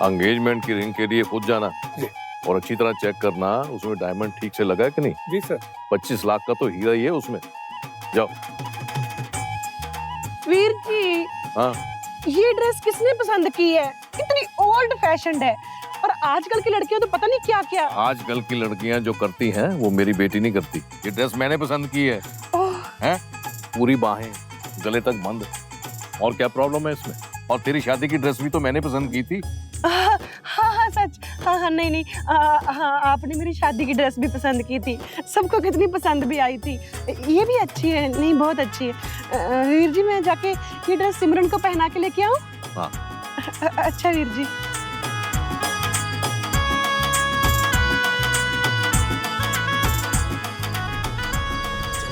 Engagement की ring के लिए खुद जाना जी। और अच्छी तरह चेक करना उसमें डायमंड ठीक से लगा है कि नहीं। जी सर। 25 लाख का तो हीरा ही है उसमें। जाओ। वीर जी, हाँ, ये ड्रेस किसने पसंद की है? इतनी ओल्ड फैशन्ड है और आजकल की लड़कियां तो पता नहीं क्या क्या। आजकल की लड़कियां जो करती हैं वो मेरी बेटी नहीं करती। ये ड्रेस मैंने पसंद की है। हैं? पूरी बाहें गले तक बंद। और क्या प्रॉब्लम है इसमें? और तेरी शादी की ड्रेस भी तो मैंने पसंद की थी। हाँ हाँ सच। हाँ नहीं हाँ, आपने मेरी शादी की ड्रेस भी पसंद की थी। सबको कितनी पसंद भी आई थी। ये भी अच्छी है। नहीं, बहुत अच्छी है। वीर जी, मैं जाके ये ड्रेस सिमरन को पहना के लेके आऊं? हाँ। अच्छा वीर जी।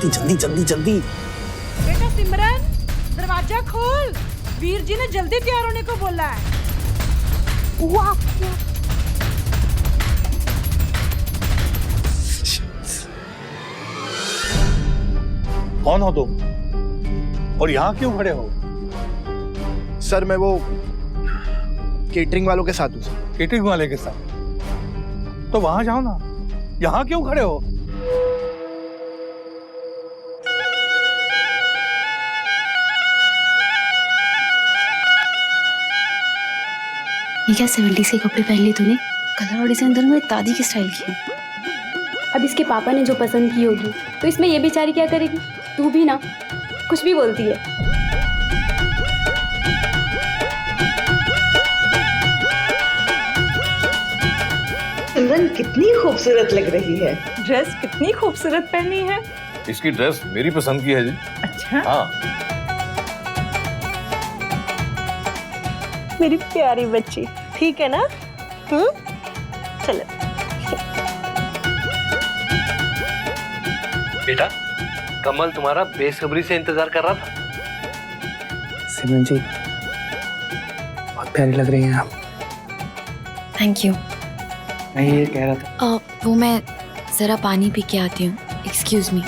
जल्दी जल्दी जल्दी। बेटा सिमरन, दरवाजा खोल। वीर जी ने जल्दी तैयार होने को बोला है। वाह, कौन हो तुम और यहाँ क्यों खड़े हो? सर मैं वो केटरिंग वालों के साथ हूँ सर। केटरिंग वाले के साथ? तो वहां जाओ ना, यहाँ क्यों खड़े हो? ये क्या 70s के कपड़े पहन लिए तूने? कलर और डिजाइन दोनों में दादी की स्टाइल की है। अब इसके पापा ने जो पसंद की होगी तो इसमें ये बेचारी क्या करेगी? तू भी ना कुछ भी बोलती है। सिमरन कितनी खूबसूरत लग रही है। ड्रेस कितनी खूबसूरत पहनी है। इसकी ड्रेस मेरी पसंद की है जी। अच्छा। हाँ। मेरी प्यारी बच्ची, ठीक है ना? चलो। बेटा, कमल तुम्हारा बेसब्री से इंतजार कर रहा था। सिमरन जी, बहुत प्यारी लग रही हैं आप। Thank you. मैं ये कह रहा था। वो मैं जरा पानी पी के आती हूँ। Excuse me.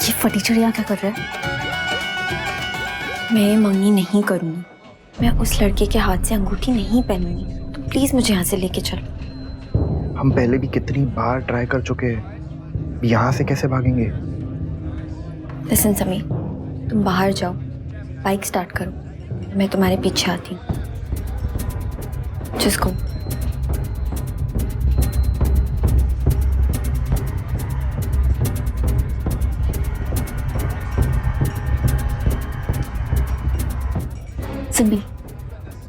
ये फटीचर यहाँ क्या कर रहा है? मैं मंगनी नहीं करूँगी। मैं उस लड़के के हाथ से अंगूठी नहीं पहनूंगी। तो प्लीज मुझे यहाँ से लेके चलो। हम पहले भी कितनी बार ट्राई कर चुके हैं, यहाँ से कैसे भागेंगे? लिसन समीर, तुम बाहर जाओ, बाइक स्टार्ट करो, मैं तुम्हारे पीछे आती हूँ। जिसको सिमी,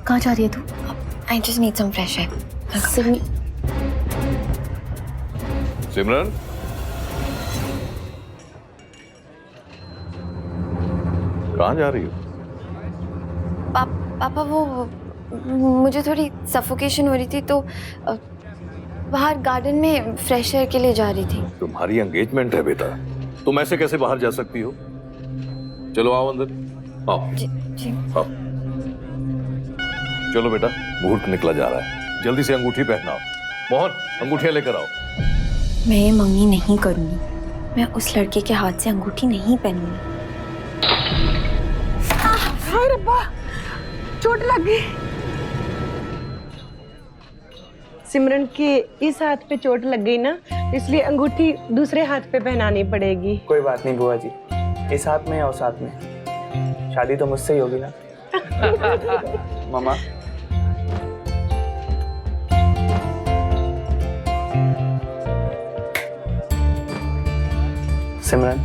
कहाँ जा रही है तू? I just need some fresh air. Simi. Simran, कहाँ जा रही हो? पापा वो मुझे थोड़ी सफोकेशन हो रही थी तो बाहर गार्डन में फ्रेश एयर के लिए जा रही थी। तुम्हारी एंगेजमेंट है बेटा, तुम ऐसे कैसे बाहर जा सकती हो? चलो आओ अंदर, आओ। जी। आओ। चलो बेटा, मुहूर्त निकला जा रहा है, जल्दी से अंगूठी पहनाओ। मोहन, अंगूठियां लेकर आओ। मैं ये मंगनी नहीं करूंगी। मैं उस लड़के के हाथ से अंगूठी नहीं पहनूंगी। हाय रब्बा, चोट लग गई। सिमरन के इस हाथ पे चोट लग गई ना, इसलिए अंगूठी दूसरे हाथ पे पहनानी पड़ेगी। कोई बात नहीं बुआ जी, इस हाथ में या उस हाथ में, शादी तो मुझसे ही होगी ना। मामा। सिमरन,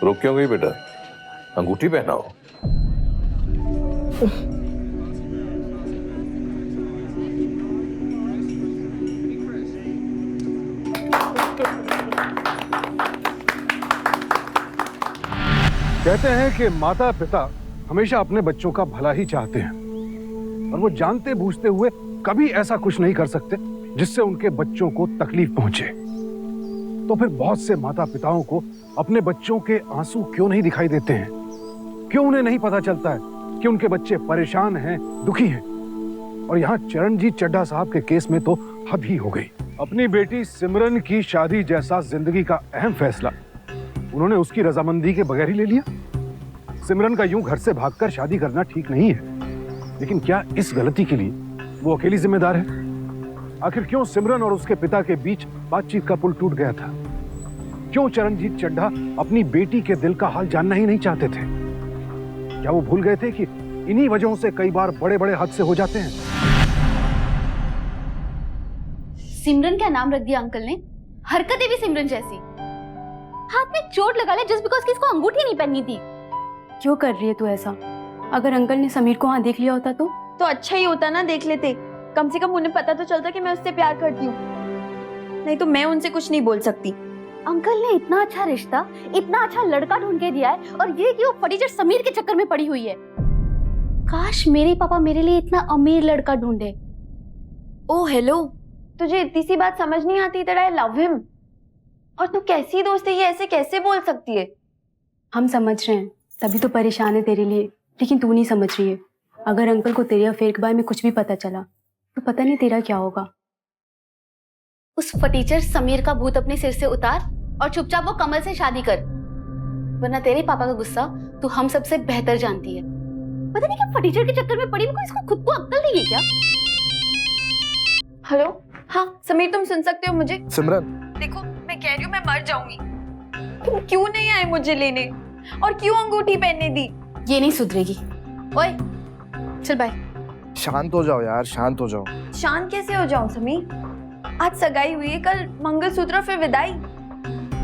रुक क्यों गई बेटा? अंगूठी पहनाओ। कहते हैं कि माता पिता हमेशा अपने बच्चों का भला ही चाहते हैं और वो जानते बूझते हुए कभी ऐसा कुछ नहीं कर सकते जिससे उनके बच्चों को तकलीफ पहुंचे। तो फिर बहुत से माता पिताओं को अपने बच्चों के आंसू क्यों नहीं दिखाई देते हैं? क्यों उन्हें नहीं पता चलता है कि उनके बच्चे परेशान हैं, दुखी हैं? और यहाँ चरणजीत चड्ढा साहब के केस में तो हद ही हो गई। अपनी बेटी सिमरन की शादी जैसा जिंदगी का अहम फैसला उन्होंने उसकी रजामंदी के बगैर ही ले लिया। सिमरन का यूं घर से भागकर शादी करना ठीक नहीं है, लेकिन क्या इस गलती के लिए वो अकेली जिम्मेदार है? आखिर क्यों सिमरन और उसके पिता के बीच बातचीत का पुल टूट गया था? क्यों चरणजीत चड्ढा अपनी बेटी के दिल का हाल जानना ही नहीं चाहते थे? क्या वो भूल गए थे कि इन्हीं वजहों से कई बार बड़े बड़े हादसे हो जाते हैं? सिमरन क्या नाम रख दिया अंकल ने? हरकतें भी सिमरन जैसी। हाथ में चोट लगा ले जस्ट बिकॉज कि इसको अंगूठी नहीं पहननी थी। क्यों कर रही है तू ऐसा? अगर अंकल ने समीर को वहां देख लिया होता तो अच्छा ही होता ना, देख लेते। कम से कम उन्हें पता तो चलता कि मैं उससे प्यार करती हूँ। नहीं तो मैं उनसे कुछ नहीं बोल सकती। अंकल ने इतना अच्छा रिश्ता, इतना अच्छा लड़का ढूंढ के दिया है और ये कि वो फटीचर समीर के चक्कर में पड़ी हुई है। काश मेरे पापा मेरे लिए इतना अमीर लड़का ढूंढे। ओह हेलो, तुझे इतनी सी बात समझ नहीं आती दैट आई लव हिम? और तू कैसी दोस्त है, ये ऐसे कैसे बोल सकती है? हम समझ रहे हैं, तभी तो परेशान है तेरे लिए, लेकिन तू नहीं समझ रही है। अगर अंकल को तेरे अफेयर के बारे में कुछ भी पता चला तो पता नहीं तेरा क्या होगा। उस फटीचर समीर का भूत अपने सिर से उतार और चुपचाप वो कमल से शादी कर, वरना तेरे पापा का गुस्सा तू हम सबसे बेहतर जानती है। पता नहीं क्या फटीचर के चक्कर में पड़ी, इसको खुद को अक्ल नहीं है क्या? हेलो, हाँ समीर, तुम सुन सकते हो मुझे? सिमरन, देखो मैं कह रही हूँ मैं मर जाऊंगी। तुम क्यों नहीं आए मुझे लेने और क्यों अंगूठी पहनने दी? ये नहीं सुधरेगी। ओए चल बाय। शांत हो जाओ यार, शांत हो जाओ। शांत कैसे हो जाऊं समीर? आज सगाई हुई है, कल मंगलसूत्र, फिर विदाई।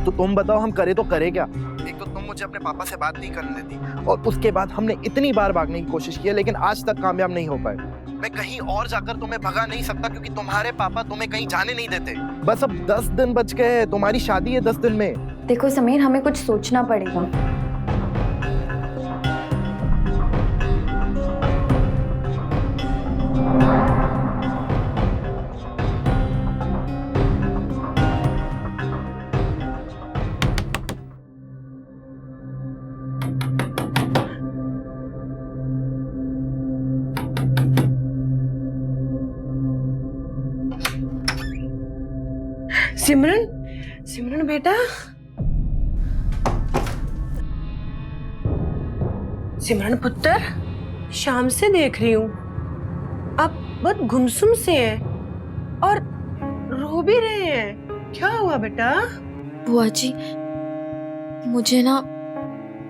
तो तुम बताओ हम करे तो करे क्या? एक तो तुम मुझे अपने पापा से बात नहीं करने देती और उसके बाद हमने इतनी बार भागने की कोशिश की है लेकिन आज तक कामयाब नहीं हो पाए। मैं कहीं और जाकर तुम्हें भगा नहीं सकता क्योंकि तुम्हारे पापा तुम्हें कहीं जाने नहीं देते। बस अब 10 दिन बच गए, तुम्हारी शादी है 10 दिन में। देखो समीर, हमें कुछ सोचना पड़ेगा। सिमरन, सिमरन बेटा, सिमरन पुत्र, शाम से देख रही हूँ आप बहुत गुमसुम से हैं और रो भी रहे हैं। क्या हुआ बेटा? बुआ जी, मुझे ना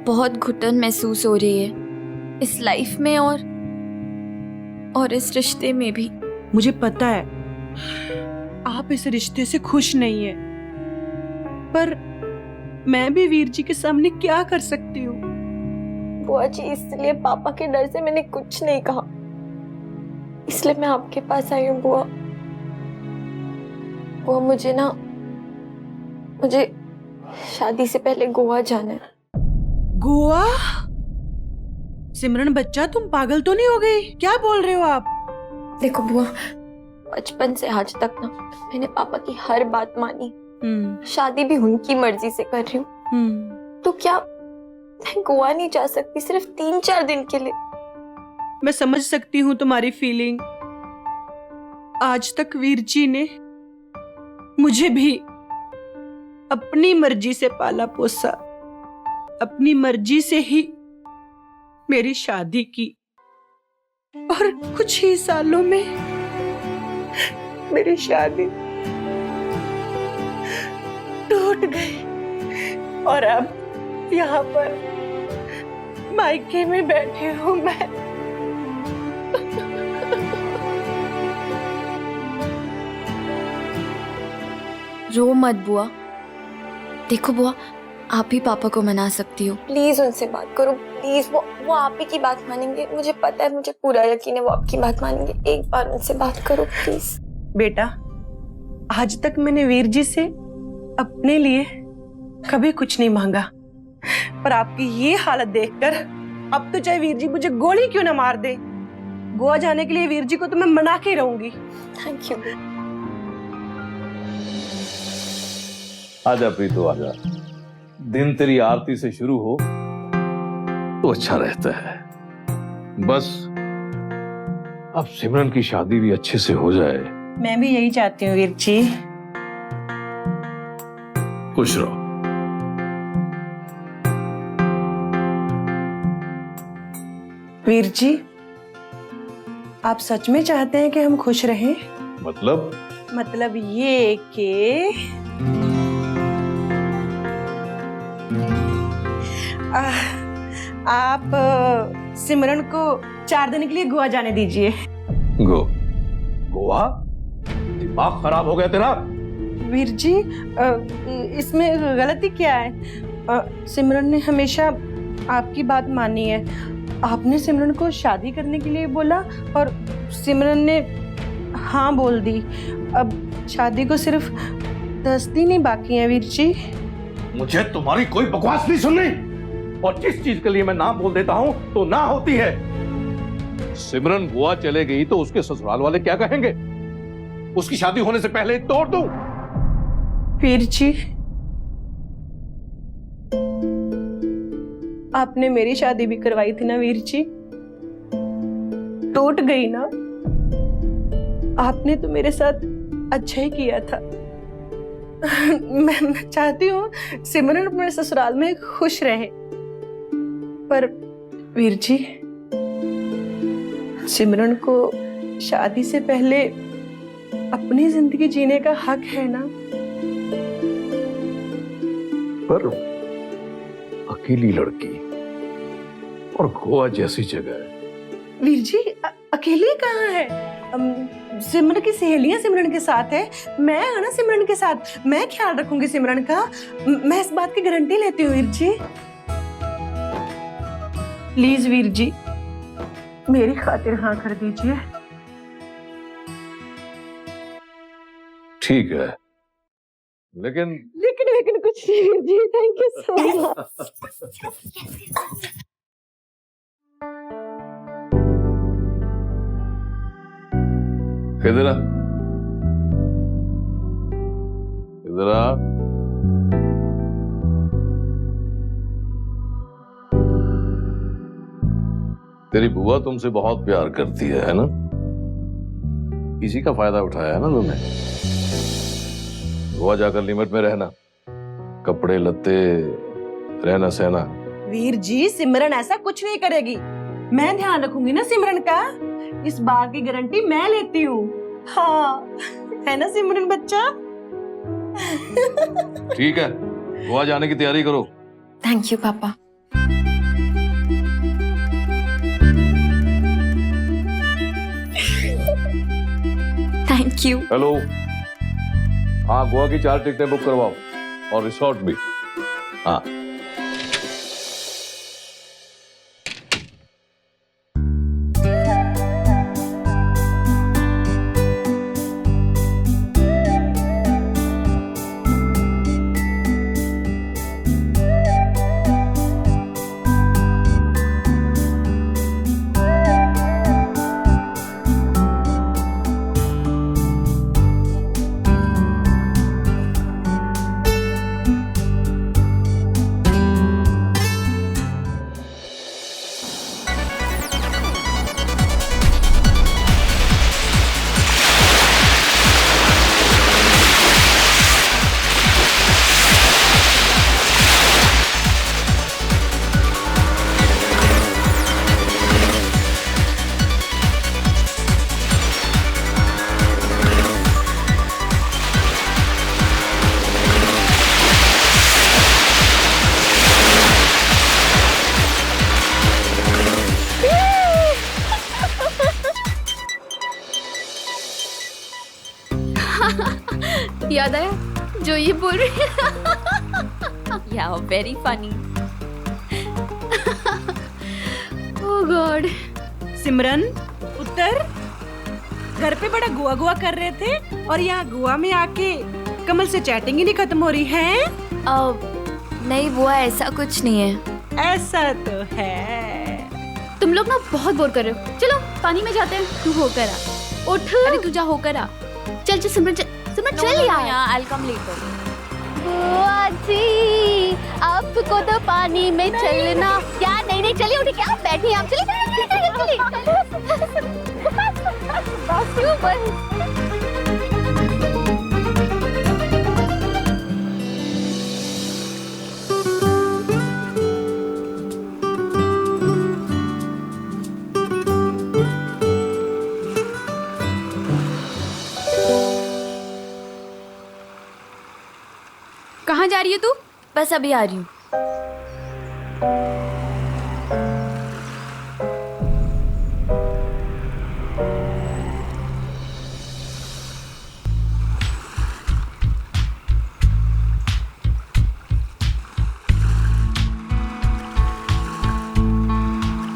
बहुत घुटन महसूस हो रही है इस लाइफ में और इस रिश्ते में भी। मुझे पता है आप इस रिश्ते से खुश नहीं है, पर मैं भी वीर जी के सामने क्या कर सकती हूँ? बुआ जी, इसलिए पापा के डर से मैंने कुछ नहीं कहा, इसलिए मैं आपके पास आई हूँ। बुआ, मुझे शादी से पहले गोवा जाना है। गोवा? सिमरन बच्चा, तुम पागल तो नहीं हो गई? क्या बोल रहे हो आप? देखो बुआ, बचपन से आज तक ना मैंने पापा की हर बात मानी। शादी भी उनकी मर्जी से कर रही हूँ। तो क्या मैं गोवा नहीं जा सकती सिर्फ 3-4 दिन के लिए? मैं समझ सकती हूँ तुम्हारी फीलिंग। आज तक वीर जी ने मुझे भी अपनी मर्जी से पाला पोसा, अपनी मर्जी से ही मेरी शादी की और कुछ ही सालों में मेरी शादी टूट गई और अब यहाँ पर मायके में बैठी हूँ मैं। रो मत बुआ। देखो बुआ, आप ही पापा को मना सकती हो। प्लीज उनसे बात करो, प्लीज। वो आप ही की बात मानेंगे, मुझे पता है, मुझे पूरा यकीन है वो आपकी बात मानेंगे। एक बार उनसे बात करो प्लीज। बेटा, आज तक मैंने वीर जी से अपने लिए कभी कुछ नहीं मांगा, पर आपकी ये हालत देखकर अब तो चाहे वीर जी मुझे गोली क्यों ना मार दे, गोवा जाने के लिए वीर जी को तो मैं मना के रहूंगी। Thank you. आजा प्रीतो आजा, दिन तेरी आरती से शुरू हो तो अच्छा रहता है। बस अब सिमरन की शादी भी अच्छे से हो जाए। मैं भी यही चाहती हूँ वीर जी। खुश रहो। वीर जी, आप सच में चाहते हैं कि हम खुश रहें? मतलब ये कि आप सिमरन को 4 दिन के लिए गोवा जाने दीजिए। गोवा? दिमाग खराब हो गया तेरा? वीर जी, इसमें गलती क्या है? सिमरन ने हमेशा आपकी बात मानी है। आपने सिमरन को शादी करने के लिए बोला और सिमरन ने हाँ बोल दी। अब शादी को सिर्फ 10 दिन ही बाकी हैं वीर जी। मुझे तुम्हारी कोई बकवास नहीं सुननी, और जिस चीज के लिए मैं ना बोल देता हूं तो ना होती है। सिमरन गोवा चले गई तो उसके ससुराल वाले क्या कहेंगे? उसकी शादी होने से पहले तोड़ दूं? वीर जी, आपने मेरी शादी भी करवाई थी ना वीर जी, टूट गई ना। आपने तो मेरे साथ अच्छा ही किया था। मैं चाहती हूँ सिमरन अपने ससुराल में खुश रहे, पर वीर जी, सिमरन को शादी से पहले अपनी जिंदगी जीने का हक है ना। पर अकेली लड़की और गोवा जैसी जगह। वीर जी, अकेली कहाँ है? सिमरन की सहेलियां सिमरन के साथ है, मैं है ना सिमरन के साथ। मैं ख्याल रखूंगी सिमरन का, मैं इस बात की गारंटी लेती हूँ वीर जी। प्लीज वीर जी, मेरी खातिर हाँ कर दीजिए। ठीक है, लेकिन कुछ नहीं Veer ji. Thank you so much. इधर आ, इधर आ। तेरी बुआ तुमसे बहुत प्यार करती है ना? इसी का फायदा उठाया है ना तुमने? गोवा जाकर लिमिट में रहना, कपड़े लत्ते, रहना सहना। वीर जी, सिमरन ऐसा कुछ नहीं करेगी। मैं ध्यान रखूंगी ना सिमरन का, इस बात की गारंटी मैं लेती हूँ। हाँ, है ना सिमरन बच्चा? ठीक है, गोवा जाने की तैयारी करो। थैंक यू पापा। Thank you. हेलो, हाँ, गोवा की 4 टिकटें बुक करवाओ और रिसोर्ट भी। हाँ, याद आया जो ये बोल रही है? या वेरी फनी। ओह गॉड। सिमरन, उत्तर घर पे बड़ा गोवा गोवा कर रहे थे और यहाँ गोवा में आके कमल से चैटिंग ही नहीं खत्म हो रही है। नहीं बुआ, ऐसा कुछ नहीं है। ऐसा तो है। तुम लोग ना बहुत बोर कर रहे हो। चलो पानी में जाते हैं, तू होकर आ। उठ, अरे तू जा होकर आ। चल चल सिमरन, सिमरन चल यार। I will come later. बुआ जी, आपको तो पानी में चलना। क्या नहीं नहीं, चलिए उठिए, क्या बैठिए आप, चलिए कहाँ जा रही है तू? बस अभी आ रही हूँ।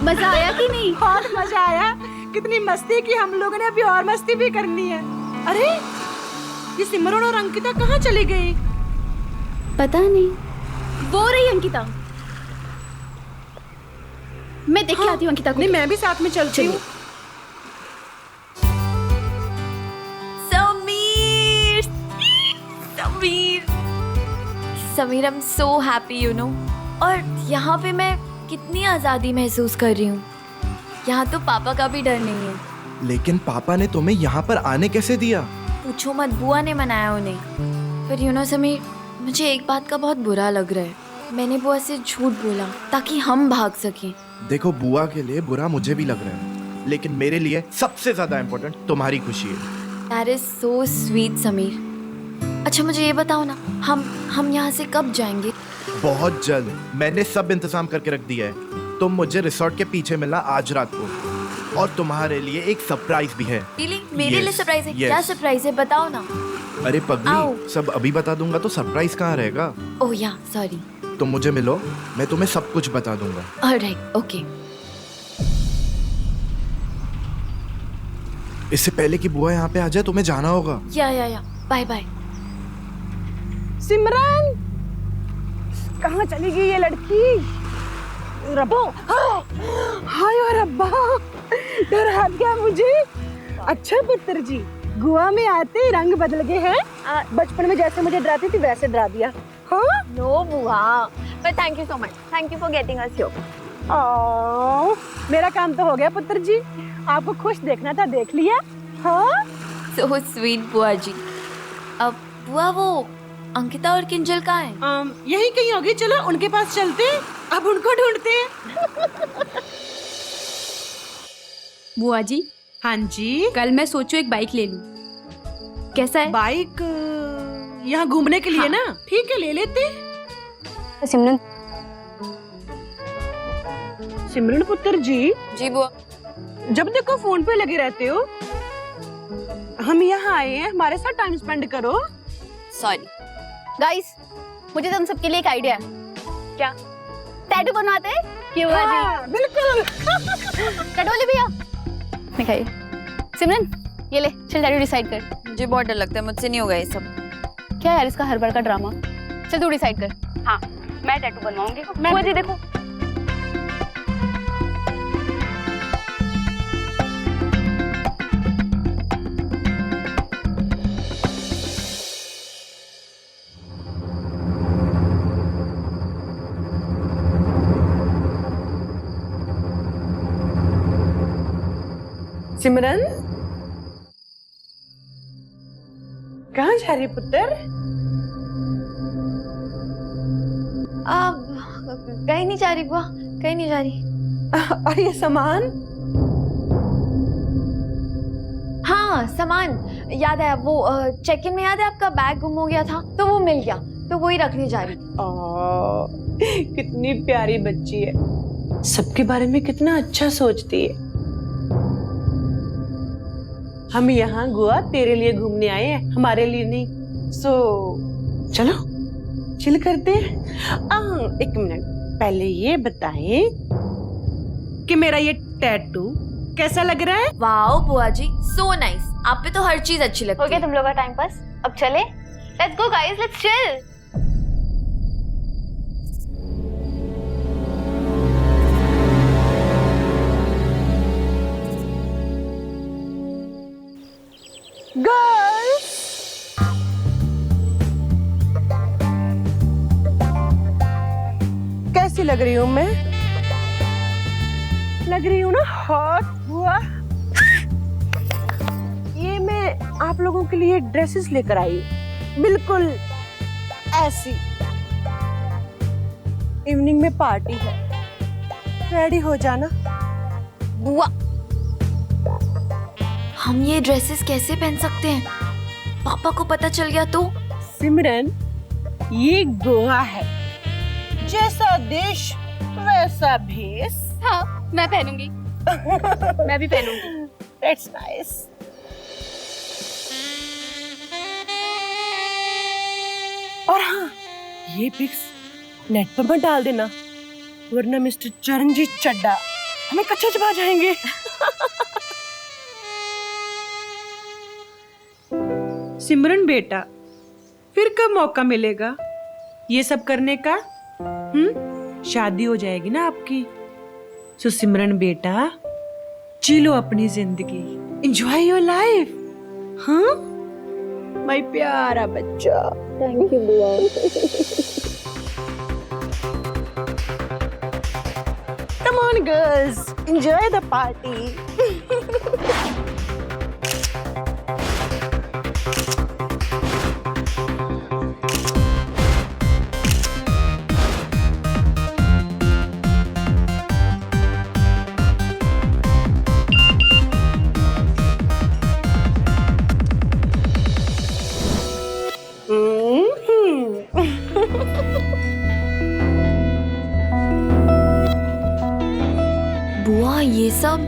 मजा आया कि नहीं? बहुत मजा आया, कितनी मस्ती की हम लोगों ने, अभी और मस्ती भी करनी है। अरे ये सिमरन और अंकिता कहाँ चली गई? पता नहीं, वो रही अंकिता। मैं देख के आती हूँ अंकिता को। नहीं, मैं भी साथ में चलती हूँ। Sameer, Sameer, Sameer, I am so happy you know. और यहाँ पे मैं कितनी आज़ादी महसूस कर रही हूँ। यहाँ तो पापा का भी डर नहीं है। लेकिन पापा ने तुम्हें यहाँ पर आने कैसे दिया? पूछो मत, बुआ ने मनाया उन्हें। पर यू नो समीर, मुझे एक बात का बहुत बुरा लग रहा है। मैंने बुआ से झूठ बोला ताकि हम भाग सकें। देखो, बुआ के लिए बुरा मुझे भी लग रहा है, लेकिन मेरे लिए सबसे ज्यादा इम्पोर्टेंट तुम्हारी खुशी है। That is so sweet Sameer. अच्छा मुझे ये बताओ ना, हम यहाँ से कब जाएंगे? बहुत जल्द। मैंने सब इंतजाम करके रख दिया है। तुम मुझे रिसोर्ट के पीछे मिलना आज रात को, और तुम्हारे लिए एक सरप्राइज भी है। Really? मेरे लिए Yes, सरप्राइज है? yes. क्या सरप्राइज है, बताओ ना। अरे आओ। पगली, सब अभी बता दूंगा तो सरप्राइज कहाँ रहेगा। ओह या सॉरी। तुम मुझे मिलो, मैं तुम्हें सब कुछ बता दूंगा। Alright, okay. इससे पहले कि बुआ यहाँ पे आ जाए तुम्हें जाना होगा। या बाय बाय। सिमरन, कहाँ चली गई ये लड़की? रब्बा, हाय और रब्बा, डर हट गया मुझे। अच्छा पुत्र जी, गोवा में आते ही रंग बदल गए हैं। बचपन में जैसे मुझे डराती थी वैसे डरा दिया। हाँ? नो बुआ, पर thank you so much. Thank you for getting us here. मेरा काम तो हो गया पुत्र जी। आपको खुश देखना था, देख लिया। हाँ? सो स्वीट बुआ जी। अब बुआ, वो अंकिता और किंजल कहाँ हैं? यही कहीं होगी, चलो उनके पास चलते हैं। अब उनको ढूंढते हैं। बुआ जी। हाँ जी। कल मैं सोचू एक बाइक ले लूं, कैसा है? बाइक यहाँ घूमने के लिए? हाँ। ना ठीक है, ले लेते हैं। सिमरन, सिमरन पुत्र जी। जी बुआ। जब देखो फोन पे लगे रहते हो। हम यहाँ आए हैं, हमारे साथ टाइम स्पेंड करो। सॉरी गाइस, मुझे तुम सबके लिए एक आइडिया है। क्या टैटू बनवाते हैं? क्यों बुआ जी? हाँ, बिल्कुल। टैटू वाले भैया दिखाइए। सिमरन ये ले, चल टैटू डिसाइड कर। मुझे बहुत डर लगता है, मुझसे नहीं होगा ये सब। क्या यार इसका हर बार का ड्रामा। चल तू डिसाइड कर। हाँ, मैं टैटू बनवाऊंगी। बुआ जी देखो। सिमरन, कहाँ जा रही पुत्र? कहीं नहीं जा रही बुआ, कहीं नहीं जा रही। और ये सामान? हाँ सामान याद है, वो चेक इन में याद है आपका बैग गुम हो गया था, तो वो मिल गया, तो वही रखने जा रही थी। कितनी प्यारी बच्ची है, सबके बारे में कितना अच्छा सोचती है। हम यहाँ गोवा तेरे लिए घूमने आए हैं, हमारे लिए नहीं। सो चलो चिल करते हैं। एक मिनट, पहले ये बताएं कि मेरा ये टैटू कैसा लग रहा है? वाओ बुआ जी, सो नाइस। आप पे तो हर चीज अच्छी लगती है। ओके, तुम लोग का टाइम पास। अब चले, let's go guys, let's chill. Girls, कैसी लग रही हूँ मैं? लग रही हूँ ना हॉट बुआ? ये मैं आप लोगों के लिए ड्रेसेस लेकर आई, बिल्कुल ऐसी। इवनिंग में पार्टी है, रेडी हो जाना। बुआ, हम ये ड्रेसेस कैसे पहन सकते हैं? पापा को पता चल गया तो? सिमरन, ये गोवा है, जैसा देश वैसा भेष। हाँ, मैं पहनूंगी। मैं भी पहनूंगी। That's nice. और हाँ, ये पिक्स नेट पर मत डाल देना, वरना मिस्टर चरणजीत चड्डा हमें कच्चा चबा जाएंगे। सिमरन बेटा, फिर कब मौका मिलेगा ये सब करने का? शादी हो जाएगी ना आपकी, सो सिमरन बेटा जी लो अपनी जिंदगी, एंजॉय योर लाइफ। हाँ, माय प्यारा बच्चा। थैंक यू बुआ। Come on girls, enjoy the party. बुआ, ये सब?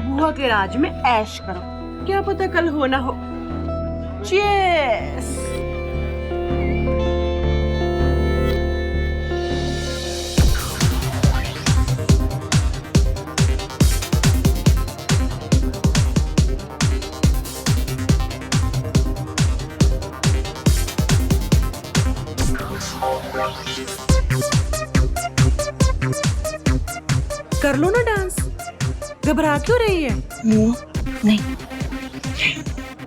बुआ के राज में ऐश करो, क्या पता कल हो ना हो। Cheers! कर लो ना डांस, घबरा क्यों रही है? नहीं।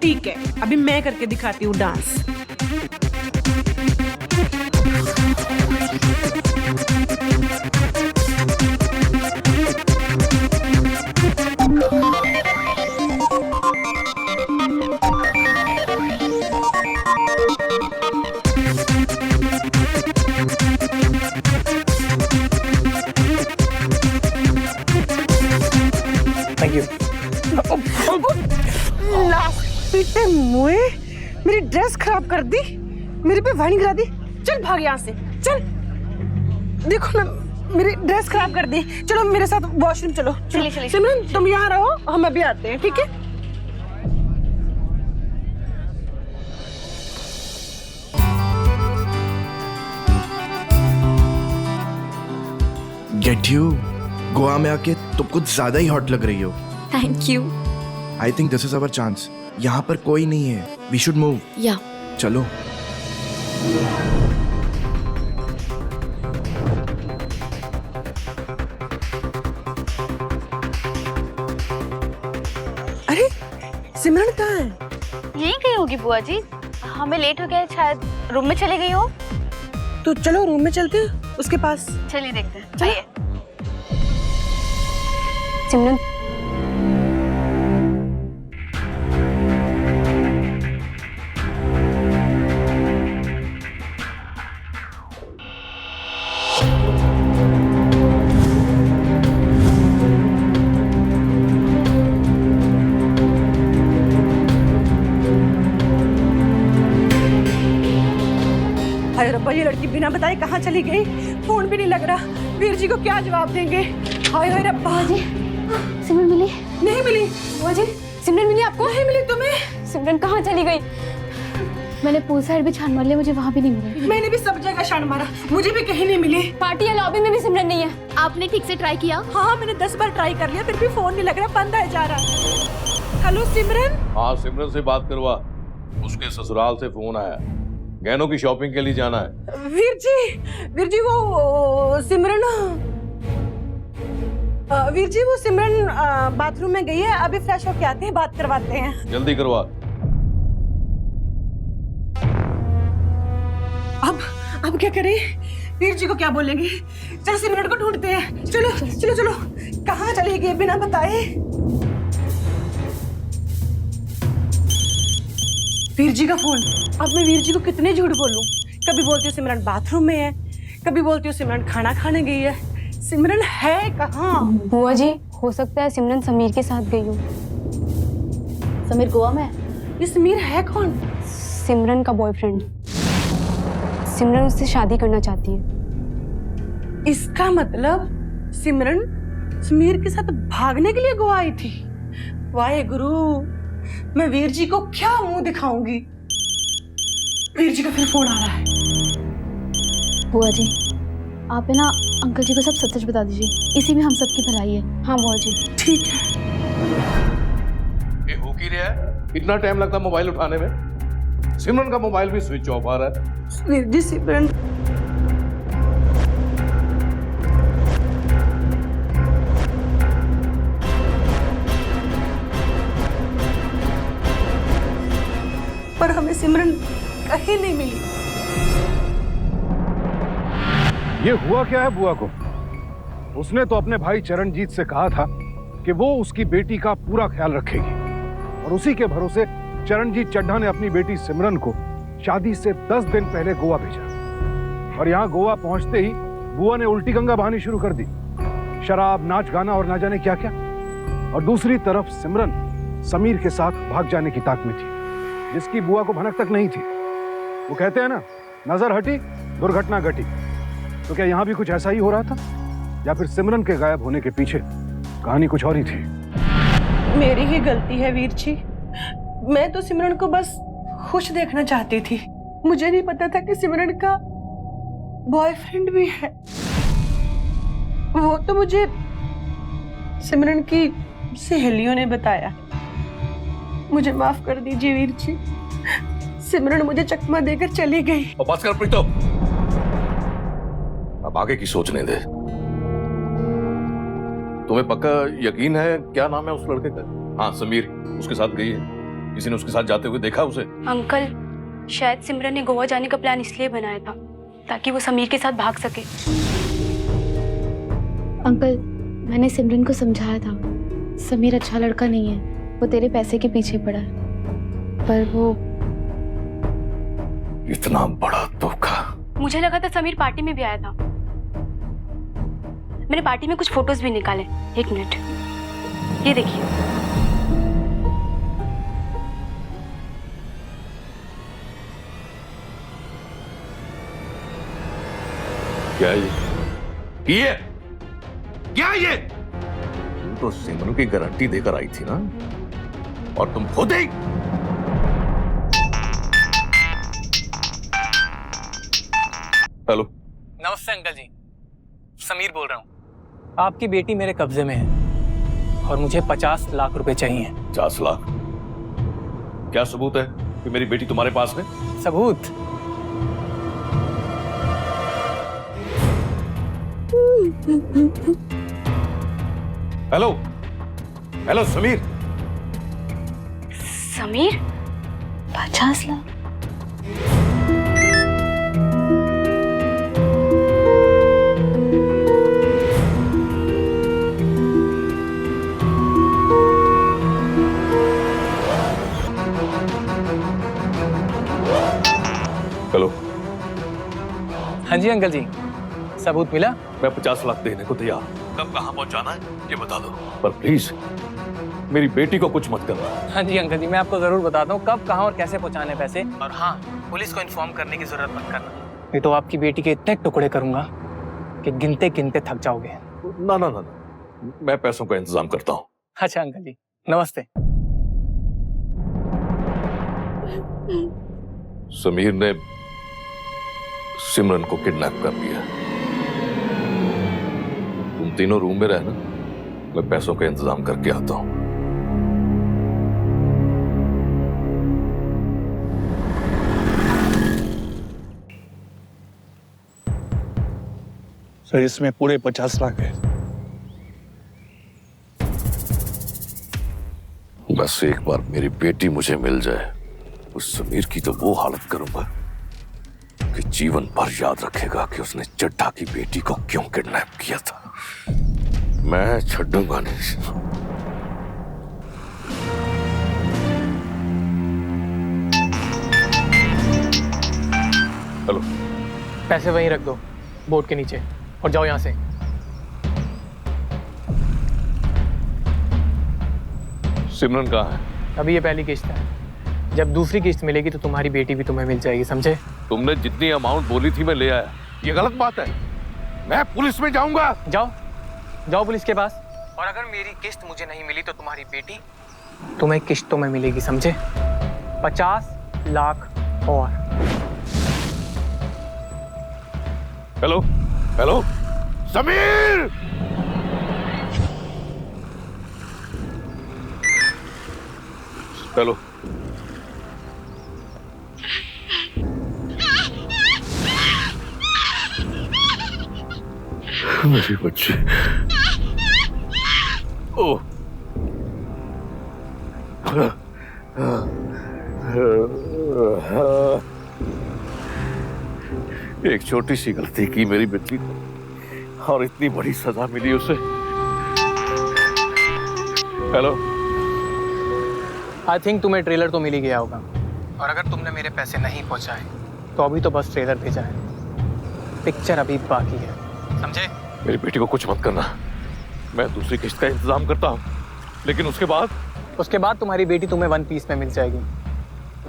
ठीक है, अभी मैं करके दिखाती हूँ डांस। Thank you. पीटे मुए, मेरी ड्रेस खराब कर दी, मेरे पे वाइन गिरा दी। चल भाग यहाँ से, चल। देखो ना, मेरी ड्रेस खराब कर दी। चलो मेरे साथ वॉशरूम चलो। चलिए, चलिए। सिमरन, तुम यहाँ रहो, हम अभी आते हैं, ठीक है? गेट यू, गोवा में आके तुम कुछ ज्यादा ही हॉट लग रही हो। Thank you. I think this is our chance. यहाँ पर कोई नहीं है, वी शुड मूव। या चलो। अरे सिमरन कहाँ है? यहीं गई होगी बुआ जी, हमें लेट हो गया, शायद रूम में चली गई हो। तो चलो रूम में चलते हैं उसके पास। चलिए देखते हैं, आइए। सिमरन, अरे रब्बा, ये लड़की बिना बताए कहाँ चली गई? फोन भी नहीं लग रहा, वीर जी को क्या जवाब देंगे? हाय हाय रब्बा जी। सिमरन मिली? नहीं मिली। बुआ जी, सिमरन मिली आपको? नहीं मिली तुम्हें? सिमरन कहाँ चली गई? मैंने पूल साइड भी छान मार लिया, मुझे वहाँ भी नहीं मिली। मैंने भी सब जगह छान मारा, मुझे भी कहीं नहीं मिली। पार्टी या लॉबी में भी सिमरन नहीं है। आपने ठीक से ट्राई किया? हाँ, मैंने 10 बार ट्राई कर लिया, फिर भी फोन नहीं लग रहा, बंद है जा रहा। हेलो सिमरन। हाँ, सिमरन से बात करवा, उसके ससुराल से फोन आया, गहनों की शॉपिंग के लिए जाना है। वीर जी वो सिमरन, वीर जी वो सिमरन बाथरूम में गई है, अभी फ्रेश होके आते हैं, बात करवाते हैं। जल्दी करवा। अब क्या करें? वीर जी को क्या बोलेंगे? चलो सिमरन को ढूंढते हैं। चलो चलो चलो, कहाँ चली गई बिना बताए? वीर जी का फोन। अब मैं वीर जी को कितने झूठ बोलूं? कभी बोलती हूँ सिमरन बाथरूम में है, कभी बोलती हूँ सिमरन खाना खाने गई है। सिमरन है कहाँ? बुआ जी, हो सकता है सिमरन समीर के साथ गई हो। समीर गोवा में? ये समीर है कौन? सिमरन का बॉयफ्रेंड। सिमरन उससे शादी करना चाहती है। इसका मतलब सिमरन समीर के साथ भागने के लिए गोवा आई थी। वाहे गुरु, मैं वीर जी को क्या मुंह दिखाऊंगी? वीर जी का फिर फोन आ रहा है। बुआ जी, आप है ना अंकल जी को सब सच सच बता दीजिए, इसी में हम सबकी भलाई है। हाँ बुआ जी। ठीक है। ये हो की रहा है? इतना टाइम लगता मोबाइल उठाने में? सिमरन का मोबाइल भी स्विच ऑफ आ रहा है। वीर जी, सिमरन पर हमें सिमरन कहीं नहीं मिली। ये हुआ क्या है बुआ को? उसने तो अपने भाई चरणजीत से कहा था कि वो उसकी बेटी का पूरा ख्याल रखेगी, और उसी के भरोसे चरणजीत चड्ढा ने अपनी बेटी सिमरन को शादी से 10 दिन पहले गोवा भेजा। और यहाँ गोवा पहुंचते ही बुआ ने उल्टी गंगा बहानी शुरू कर दी। शराब, नाच गाना और ना जाने क्या क्या। और दूसरी तरफ सिमरन समीर के साथ भाग जाने की ताक में थी, जिसकी बुआ को भनक तक नहीं थी। वो कहते हैं ना, नजर हटी दुर्घटना घटी। तो क्या यहाँ भी कुछ ऐसा ही हो रहा था, या फिर सिमरन के गायब होने के पीछे कहानी कुछ और ही थी? मेरी ही गलती है वीर जी। मैं तो सिमरन को बस खुश देखना चाहती थी। मुझे नहीं पता था कि सिमरन का बॉयफ्रेंड भी है। वो तो मुझे सिमरन की सहेलियों ने बताया। मुझे माफ कर दीजिए वीर जी। सिमरन मुझे चकमा देकर चली गई। और बस कर प्रीतो, अब आगे की सोचने दे। तुम्हें पक्का यकीन है क्या नाम है उस लड़के का? हाँ समीर, उसके साथ गई है। किसी ने उसके साथ जाते हुए देखा उसे? अंकल, शायद सिमरन ने गोवा जाने का प्लान इसलिए बनाया था ताकि वो समीर के साथ भाग सके। अंकल, मैंने सिमरन को समझाया था, समीर अच्छा लड़का नहीं है, वो तेरे पैसे के पीछे पड़ा है। पर वो इतना बड़ा धोखा। मुझे लगा था समीर पार्टी में भी आया था। मैंने पार्टी में कुछ फोटोज भी निकाले। एक मिनट, ये देखिए। क्या ये? क्या ये? तुम तो सिमरन की गारंटी देकर आई थी ना, और तुम खुद ही। हेलो। नमस्ते अंकल जी, समीर बोल रहा हूँ। आपकी बेटी मेरे कब्जे में है और मुझे 50 लाख रुपए चाहिए। 50 लाख? क्या सबूत है कि मेरी बेटी तुम्हारे पास है? सबूत? Hello hello Sameer. Sameer? 50 lakh? Hello. हाँ जी अंकल जी, सबूत मिला? मैं 50 लाख देने को तैयार। कब कहाँ पहुंचाना है ये बता दो, पर प्लीज मेरी बेटी को कुछ मत करना। हाँ जी अंकल जी, मैं आपको जरूर बताता हूँ कब, कहाँ और कैसे पहुँचाने पैसे। और हाँ, पुलिस को इन्फॉर्म करने की जरूरत मत करना, नहीं तो आपकी बेटी के इतने टुकड़े करूंगा कि गिनते गिनते थक जाओगे। ना ना ना, मैं पैसों का इंतजाम करता हूँ। अच्छा अंकल जी, नमस्ते। समीर ने सिमरन को किडनैप कर लिया। तुम तीनों रूम में रहना, मैं पैसों का इंतजाम करके आता हूं। सर इसमें पूरे 50 लाख है। बस एक बार मेरी बेटी मुझे मिल जाए, उस समीर की तो वो हालत करूंगा कि जीवन भर याद रखेगा कि उसने चड्ढा की बेटी को क्यों किडनैप किया था। मैं छड्डूंगा नहीं। हेलो, पैसे वहीं रख दो बोर्ड के नीचे और जाओ यहाँ से। सिमरन कहाँ है? अभी ये पहली किस्त है, जब दूसरी किस्त मिलेगी तो तुम्हारी बेटी भी तुम्हें मिल जाएगी, समझे? तुमने जितनी अमाउंट बोली थी मैं ले आया। ये गलत बात है। मैं पुलिस में जाऊंगा। जाओ जाओ पुलिस के पास। और अगर मेरी किस्त मुझे नहीं मिली तो तुम्हारी बेटी तुम्हें किस्तों में मिलेगी, समझे? 50 लाख और। Hello hello Sameer, hello. मेरी बच्ची। ओह, एक छोटी सी गलती की मेरी बेटी को और इतनी बड़ी सजा मिली उसे। हेलो, आई थिंक तुम्हें ट्रेलर तो मिल ही गया होगा, और अगर तुमने मेरे पैसे नहीं पहुंचाए तो अभी तो बस ट्रेलर भेजा है, पिक्चर अभी बाकी है, समझे? मेरी बेटी को कुछ मत करना, मैं दूसरी किस्त का इंतजाम करता हूँ, लेकिन उसके बाद तुम्हारी बेटी तुम्हें 1 पीस में मिल जाएगी।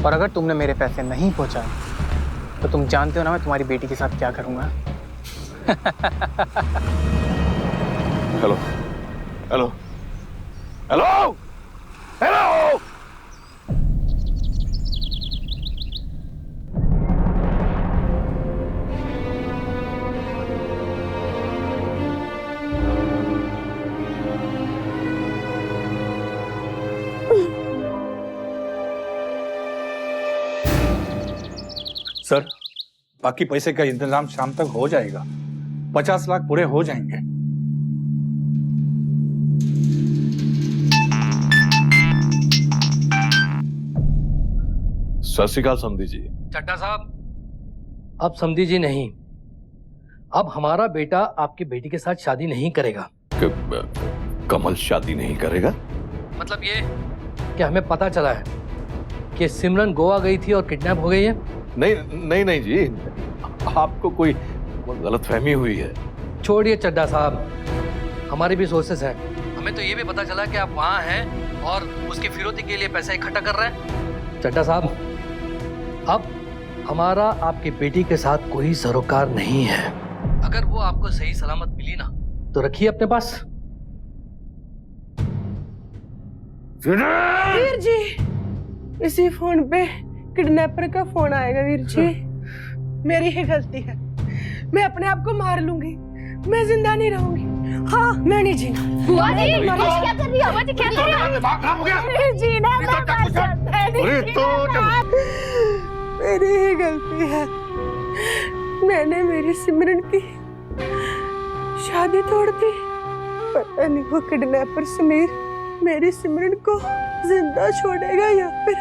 और अगर तुमने मेरे पैसे नहीं पहुंचाए तो तुम जानते हो ना मैं तुम्हारी बेटी के साथ क्या करूंगा। Hello hello hello hello. Sir, बाकी पैसे का इंतजाम शाम तक हो जाएगा। 50 लाख पूरे हो जाएंगे। सत श्री अकाल समधी जी। चड्ढा साहब, अब समधी जी नहीं, अब हमारा बेटा आपकी बेटी के साथ शादी नहीं करेगा। कमल शादी नहीं करेगा? मतलब ये कि हमें पता चला है कि सिमरन गोवा गई थी और किडनैप हो गई है। नहीं नहीं जी, आपको कोई गलतफहमी हुई है। छोड़िए चड्ढा साहब, हमारे भी सोर्सेस हैं। हमें तो ये भी पता चला कि आप वहाँ हैं और उसकी फिरौती के लिए पैसा इकट्ठा कर रहे हैं। चड्ढा साहब, अब हमारा आपकी बेटी के साथ कोई सरोकार नहीं है। अगर वो आपको सही सलामत मिली ना तो रखिए अपने पास। वीर जी, इसी फोन पे किडनैपर का फोन आएगा। वीर जी, मेरी ही गलती है, मैं अपने आप को मार लूंगी, मैं जिंदा नहीं रहूंगी। हाँ, मैं नहीं जीना। बुआ जी, क्या कर रही हो? बुआ जी, क्या कर रही हो? दिमाग खराब हो गया। नहीं जीना, मेरी ही गलती है। मैंने मेरी सिमरन की शादी तोड़ दी। पता नहीं वो किडनैपर समीर मेरी सिमरन को जिंदा छोड़ेगा या फिर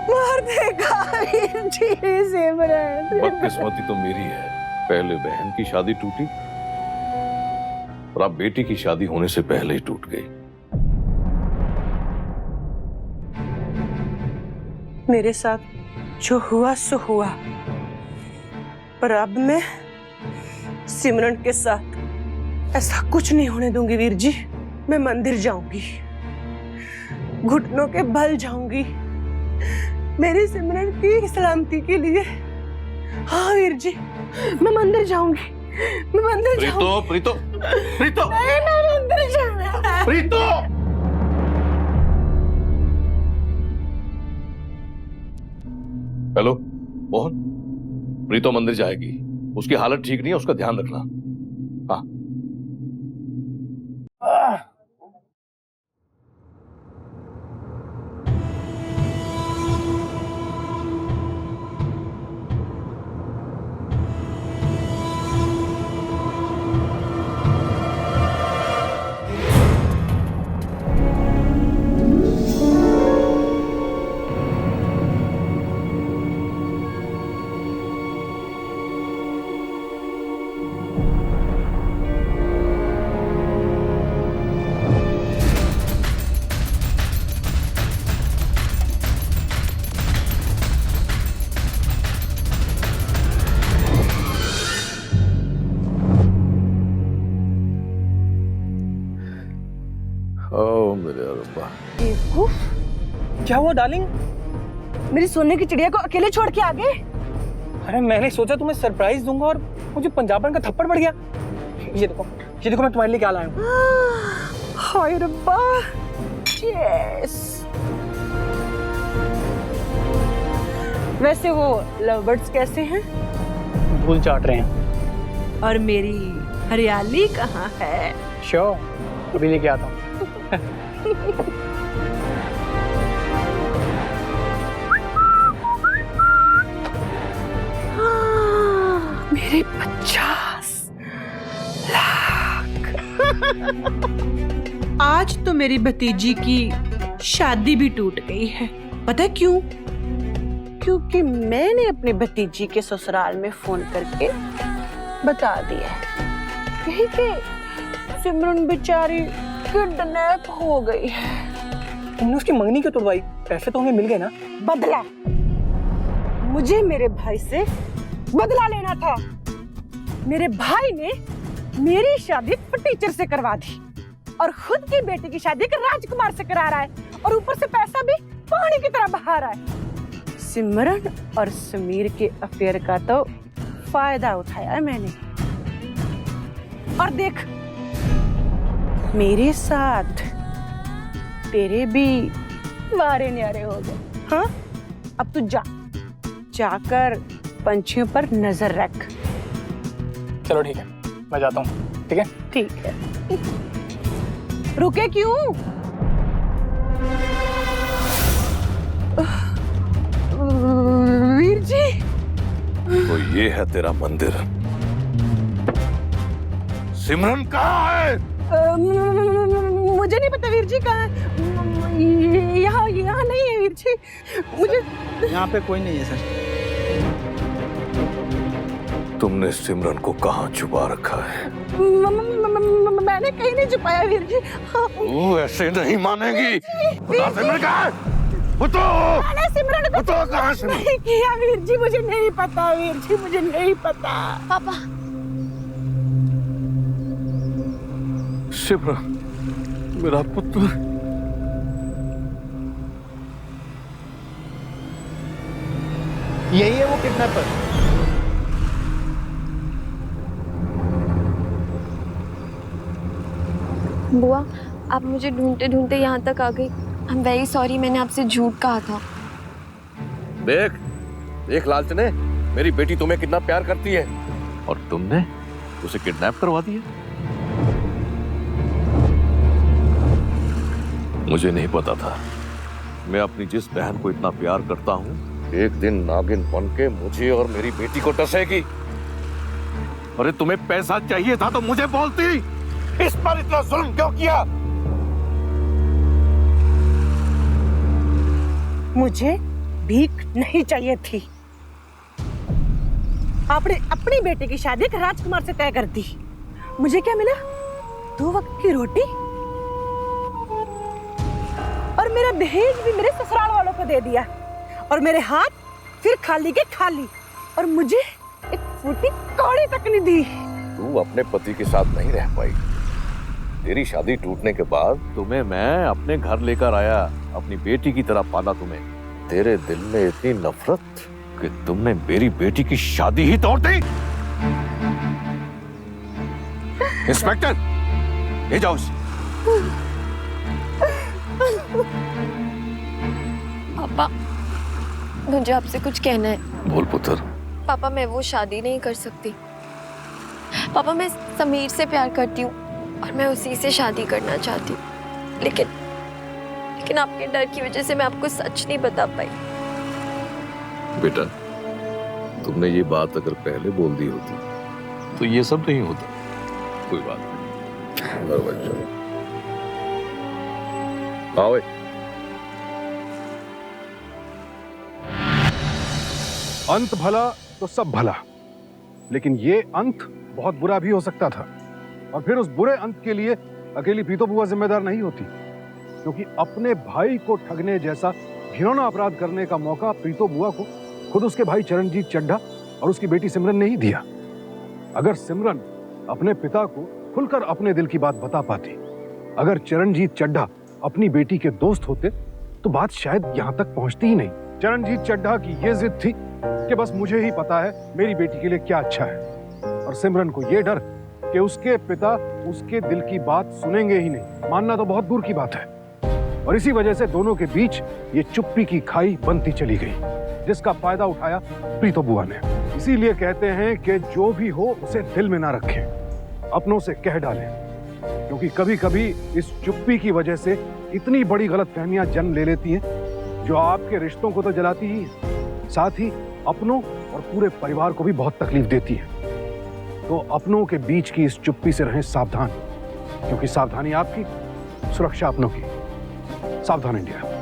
मार देगा। सिमरन, बदकिस्मती तो मेरी है, पहले बहन की शादी टूटी और अब बेटी की शादी होने से पहले ही टूट गई। मेरे साथ जो हुआ सो हुआ, पर अब मैं सिमरन के साथ ऐसा कुछ नहीं होने दूंगी। वीर जी, मैं मंदिर जाऊंगी, घुटनों के बल जाऊंगी मेरी सिमरन की सलामती के लिए। हाँ वीर जी, मैं मंदिर जाऊंगी, मैं मंदिर जाऊंगी। प्रीतो प्रीतो नहीं, मैं मंदिर जाना है। प्रीतो, हेलो मोहन, प्रीतो मंदिर जाएगी, उसकी हालत ठीक नहीं है, उसका ध्यान रखना। हाँ। क्या हुआ डार्लिंग? मेरी सोने की चिड़िया को अकेले छोड़ के आ गए। अरे मैंने सोचा तुम्हें सरप्राइज दूंगा और मुझे पंजाबन का थप्पड़ पड़ गया। ये देखो मैं तुम्हारे लिए क्या लाया हूँ। हाय रब्बा। यस। वैसे वो लव बर्ड्स कैसे हैं? धूल चाट रहे हैं। और मेरी हरियाली कहाँ है? श्योर, अभी लेके आता हूँ। मेरे 50 लाख। आज तो मेरी भतीजी की शादी भी टूट गई है। पता है क्यों? क्योंकि मैंने अपनी भतीजी के ससुराल में फोन करके बता दिया यही कि सिमरन बेचारी किडनैप हो गई है। तुमने उसकी मंगनी क्यों तोड़वाई? पैसे तो हमें मिल गए ना। बदला। मुझे मेरे भाई से बदला लेना था। मेरे भाई ने मेरी शादी टीचर से करवा दी और खुद की बेटी की शादी राजकुमार से करा रहा है और ऊपर से पैसा भी पानी की तरह बहा रहा है। सिमरन और समीर के अफेयर का तो फायदा उठाया मैंने। और देख, मेरे साथ तेरे भी वारे न्यारे हो गए। हाँ, अब तू जाकर पंछियों पर नजर रख। चलो ठीक है, मैं जाता हूँ। ठीक है? ठीक है। रुके क्यों? वीर जी। तो ये है तेरा मंदिर। सिमरन कहाँ है? मुझे नहीं पता वीर जी कहाँ है। यहाँ नहीं है वीर जी। मुझे यहाँ पे कोई नहीं है सर। तुमने सिमरन को कहाँ छुपा रखा है? मैंने कहीं नहीं छुपाया वीर जी। तू ऐसे नहीं मानेगी। बता सिमरन कहाँ है? मैंने सिमरन को कहाँ से नहीं किया वीर जी। मुझे नहीं पता वीर जी, मुझे नहीं पता। पापा, सिमरन मेरा पुत्र। यही है वो किडनैपर। बुआ, आप मुझे ढूंढते ढूंढते यहाँ तक आ गई। आई एम वेरी सॉरी, मैंने आपसे झूठ कहा था। देख लालचने, मेरी बेटी तुम्हें कितना प्यार करती है और तुमने उसे किडनैप करवा दिया। मुझे नहीं पता था। मैं अपनी जिस बहन को इतना प्यार करता हूँ, एक दिन नागिन बन के मुझे और मेरी बेटी को डसेगी। अरे तुम्हें पैसा चाहिए था तो मुझे बोलती। इस पर इतना जुल्म क्यों किया? मुझे भीख नहीं चाहिए थी। आपने अपनी बेटी की शादी एक राजकुमार से तय कर दी। मुझे क्या मिला? 2 वक्त की रोटी और मेरा दहेज भी मेरे ससुराल वालों को दे दिया और मेरे हाथ फिर खाली के खाली और मुझे एक फूटी कौड़ी तक नहीं दी। तू अपने पति के साथ नहीं रह पाई। तेरी शादी टूटने के बाद तुम्हें मैं अपने घर लेकर आया, अपनी बेटी की तरह पाला तुम्हें। तेरे दिल में इतनी नफरत कि तुमने मेरी बेटी की शादी ही तोड़ दी। इंस्पेक्टर, ले जाओ उसे। पापा, मुझे आपसे कुछ कहना है। बोल पुत्र। पापा, मैं वो शादी नहीं कर सकती। पापा, मैं समीर से प्यार करती हूँ और मैं उसी से शादी करना चाहती हूँ, लेकिन आपके डर की वजह से मैं आपको सच नहीं बता पाई। बेटा, तुमने ये बात अगर पहले बोल दी होती तो ये सब नहीं होता। कोई बात नहीं। आओ। अंत भला तो सब भला, लेकिन ये अंत बहुत बुरा भी हो सकता था। और फिर उस बुरे अंत के लिए अकेली प्रीतो बुआ जिम्मेदार नहीं होती, क्योंकि अपने भाई को ठगने जैसा घिनौना अपराध करने का मौका प्रीतो बुआ को खुद उसके भाई चरणजीत चड्ढा और उसकी बेटी सिमरन ने ही दिया। अगर सिमरन अपने पिता को खुलकर अपने दिल की बात बता पाती, अगर चरणजीत चड्ढा अपनी बेटी के दोस्त होते, तो बात शायद यहाँ तक पहुँचती ही नहीं। चरणजीत चड्ढा की ये जिद थी कि बस मुझे ही पता है मेरी बेटी के लिए क्या अच्छा है, और सिमरन को ये डर कि उसके पिता उसके दिल की बात सुनेंगे ही नहीं, मानना तो बहुत दूर की बात है। और इसी वजह से दोनों के बीच ये चुप्पी की खाई बनती चली गई, जिसका फायदा उठाया प्रीतो बुआ ने। इसीलिए कहते हैं कि जो भी हो उसे दिल में ना रखें, अपनों से कह डालें, क्योंकि कभी कभी इस चुप्पी की वजह से इतनी बड़ी गलतफहमियां जन्म ले लेती हैं जो आपके रिश्तों को तो जलाती ही है, साथ ही अपनों और पूरे परिवार को भी बहुत तकलीफ देती है। तो अपनों के बीच की इस चुप्पी से रहें सावधान, क्योंकि सावधानी आपकी, सुरक्षा अपनों की। सावधान इंडिया।